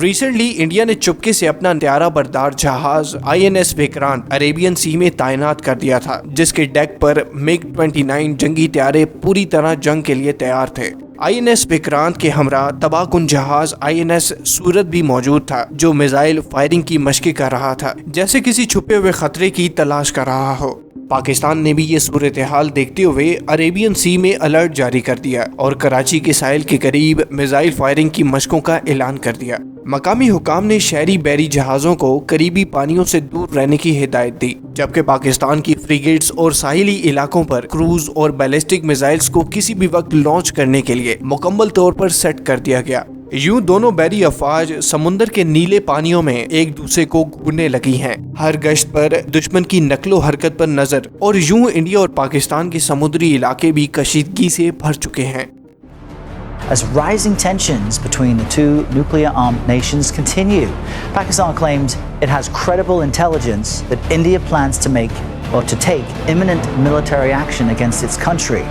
Recently India نے چپکے سے اپنا طیارہ بردار جہاز INS وکرانت عربین سی میں تعینات کر دیا تھا، جس کے ڈیک پر MiG-29 جنگی طیارے پوری طرح جنگ کے لیے تیار تھے۔ INS وکرانت کے ہمراہ تباہ کن جہاز INS سورت بھی موجود تھا، جو میزائل فائرنگ کی مشقیں کر رہا تھا، جیسے کسی چھپے ہوئے خطرے کی تلاش کر رہا ہو۔ پاکستان نے بھی یہ صورتحال دیکھتے ہوئے عربین سی میں الرٹ جاری کر دیا اور کراچی کے ساحل کے قریب میزائل فائرنگ کی مشقوں کا اعلان کر دیا۔ مقامی حکام نے شہری بحری جہازوں کو قریبی پانیوں سے دور رہنے کی ہدایت دی، جبکہ پاکستان کی فریگیٹس اور ساحلی علاقوں پر کروز اور بیلسٹک میزائلز کو کسی بھی وقت لانچ کرنے کے لیے مکمل طور پر سیٹ کر دیا گیا۔ یوں دونوں بحری افواج سمندر کے نیلے پانیوں میں ایک دوسرے کو گھورنے لگی ہیں، ہر گشت پر دشمن کی نقل و حرکت پر نظر، اور یوں انڈیا اور پاکستان کے سمندری علاقے بھی کشیدگی سے بھر چکے ہیں۔ As rising tensions between the two nuclear-armed nations continue, Pakistan claims it has credible intelligence that India plans to take imminent military action against its country.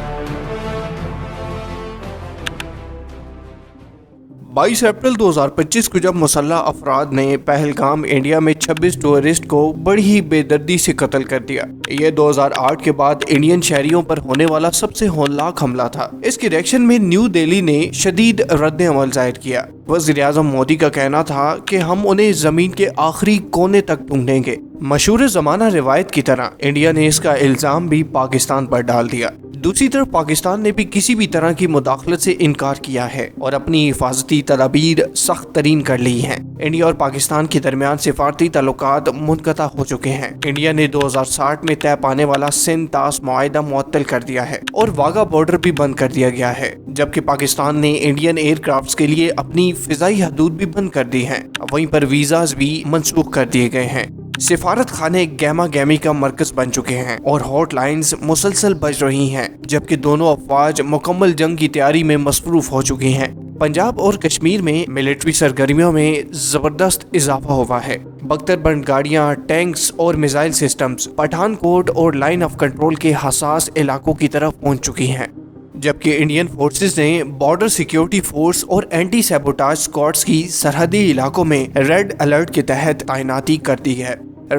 22 April 2025 کو جب مسلح افراد نے پہلگام انڈیا میں 26 ٹورسٹ کو بڑی ہی بے دردی سے قتل کر دیا۔ یہ 2008 کے بعد انڈین شہریوں پر ہونے والا سب سے ہولناک حملہ تھا۔ اس کی ریئیکشن میں نیو دہلی نے شدید رد عمل ظاہر کیا۔ وزیر اعظم مودی کا کہنا تھا کہ ہم انہیں زمین کے آخری کونے تک ڈھونڈیں گے۔ مشہور زمانہ روایت کی طرح انڈیا نے اس کا الزام بھی پاکستان پر ڈال دیا۔ دوسری طرف پاکستان نے بھی کسی بھی طرح کی مداخلت سے انکار کیا ہے اور اپنی حفاظتی تدابیر سخت ترین کر لی ہیں۔ انڈیا اور پاکستان کے درمیان سفارتی تعلقات منقطع ہو چکے ہیں۔ انڈیا نے 2060 میں طے پانے والا سندھ طاس معاہدہ معطل کر دیا ہے اور واگا بارڈر بھی بند کر دیا گیا ہے، جبکہ پاکستان نے انڈین ایئر کرافٹس کے لیے اپنی فضائی حدود بھی بند کر دی ہیں۔ وہیں پر ویزاز بھی منسوخ کر دیے گئے ہیں۔ سفارت خانے گیما گیمی کا مرکز بن چکے ہیں اور ہاٹ لائنز مسلسل بج رہی ہیں، جبکہ دونوں افواج مکمل جنگ کی تیاری میں مصروف ہو چکی ہیں۔ پنجاب اور کشمیر میں ملٹری سرگرمیوں میں زبردست اضافہ ہوا ہے۔ بختر بند گاڑیاں، ٹینکس اور میزائل سسٹمز پٹھان کوٹ اور لائن آف کنٹرول کے حساس علاقوں کی طرف پہنچ چکی ہیں، جبکہ انڈین فورسز نے بارڈر سیکیورٹی فورس اور اینٹی سیبوٹاج اسکواڈز کی سرحدی علاقوں میں ریڈ الرٹ کے تحت تعیناتی کر دی ہے۔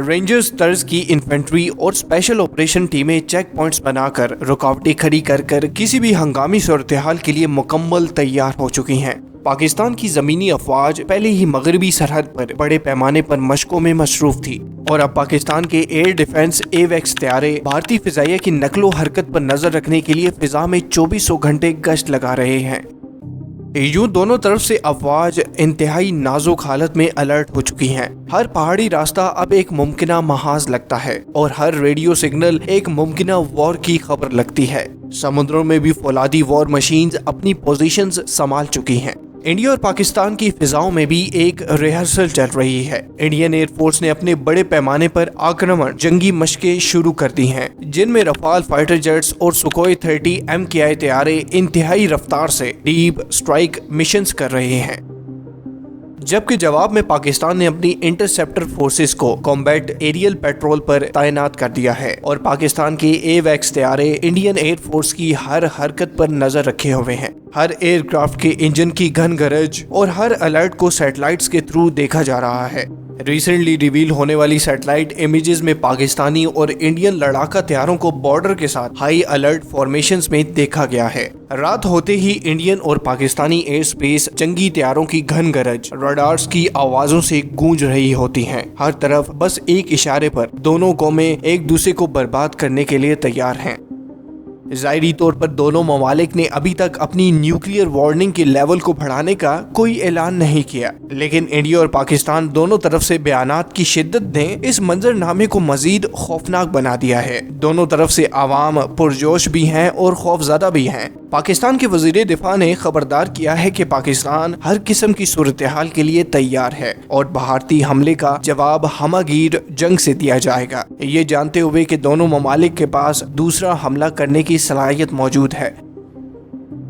رینجرز طرز کی انفینٹری اور اسپیشل آپریشن ٹیمیں چیک پوائنٹس بنا کر رکاوٹیں کھڑی کر کسی بھی ہنگامی صورتحال کے لیے مکمل تیار ہو چکی ہیں۔ پاکستان کی زمینی افواج پہلے ہی مغربی سرحد پر بڑے پیمانے پر مشقوں میں مصروف تھی، اور اب پاکستان کے ایئر ڈیفنس ایویکس طیارے بھارتی فضائیہ کی نقل و حرکت پر نظر رکھنے کے لیے فضا میں 24 گھنٹے گشت لگا رہے ہیں۔ یوں دونوں طرف سے افواج انتہائی نازک حالت میں الرٹ ہو چکی ہیں۔ ہر پہاڑی راستہ اب ایک ممکنہ محاذ لگتا ہے اور ہر ریڈیو سگنل ایک ممکنہ وار کی خبر لگتی ہے۔ سمندروں میں بھی فولادی وار مشینز اپنی پوزیشنز سنبھال چکی ہیں۔ انڈیا اور پاکستان کی فضاؤں میں بھی ایک ریہرسل چل رہی ہے۔ انڈین ایئر فورس نے اپنے بڑے پیمانے پر آکرمن جنگی مشقیں شروع کر دی ہیں، جن میں رفال فائٹر جیٹس اور سکوئی 30 MKI طیارے انتہائی رفتار سے ڈیپ اسٹرائک مشنز کر رہے ہیں، جبکہ جواب میں پاکستان نے اپنی انٹرسیپٹر فورسز کو کمبیٹ ایریل پیٹرول پر تعینات کر دیا ہے اور پاکستان کے ایویکس طیارے انڈین ایئر فورس کی ہر حرکت پر نظر رکھے ہوئے ہیں۔ ہر ایئر کرافٹ کے انجن کی گھن گرج اور ہر الرٹ کو سیٹلائٹس کے تھرو دیکھا جا رہا ہے۔ ریسنٹلی ریویل ہونے والی سیٹلائٹ امیجز میں پاکستانی اور انڈین لڑاکا طیاروں کو بارڈر کے ساتھ ہائی الرٹ فارمیشنز میں دیکھا گیا ہے۔ رات ہوتے ہی انڈین اور پاکستانی ایئر سپیس جنگی طیاروں کی گھن گرج رڈارز کی آوازوں سے گونج رہی ہوتی ہیں۔ ہر طرف بس ایک اشارے پر دونوں قومیں ایک دوسرے کو برباد کرنے کے لیے تیار ہیں۔ ظاہری طور پر دونوں ممالک نے ابھی تک اپنی نیوکلیئر وارننگ کے لیول کو بڑھانے کا کوئی اعلان نہیں کیا، لیکن انڈیا اور پاکستان دونوں طرف سے بیانات کی شدت نے اس منظرنامے کو مزید خوفناک بنا دیا ہے۔ دونوں طرف سے عوام پرجوش بھی ہیں اور خوفزدہ بھی ہیں۔ پاکستان کے وزیر دفاع نے خبردار کیا ہے کہ پاکستان ہر قسم کی صورتحال کے لیے تیار ہے اور بھارتی حملے کا جواب ہمہ گیر جنگ سے دیا جائے گا، یہ جانتے ہوئے کہ دونوں ممالک کے پاس دوسرا حملہ کرنے کی صلاحیت موجود ہے۔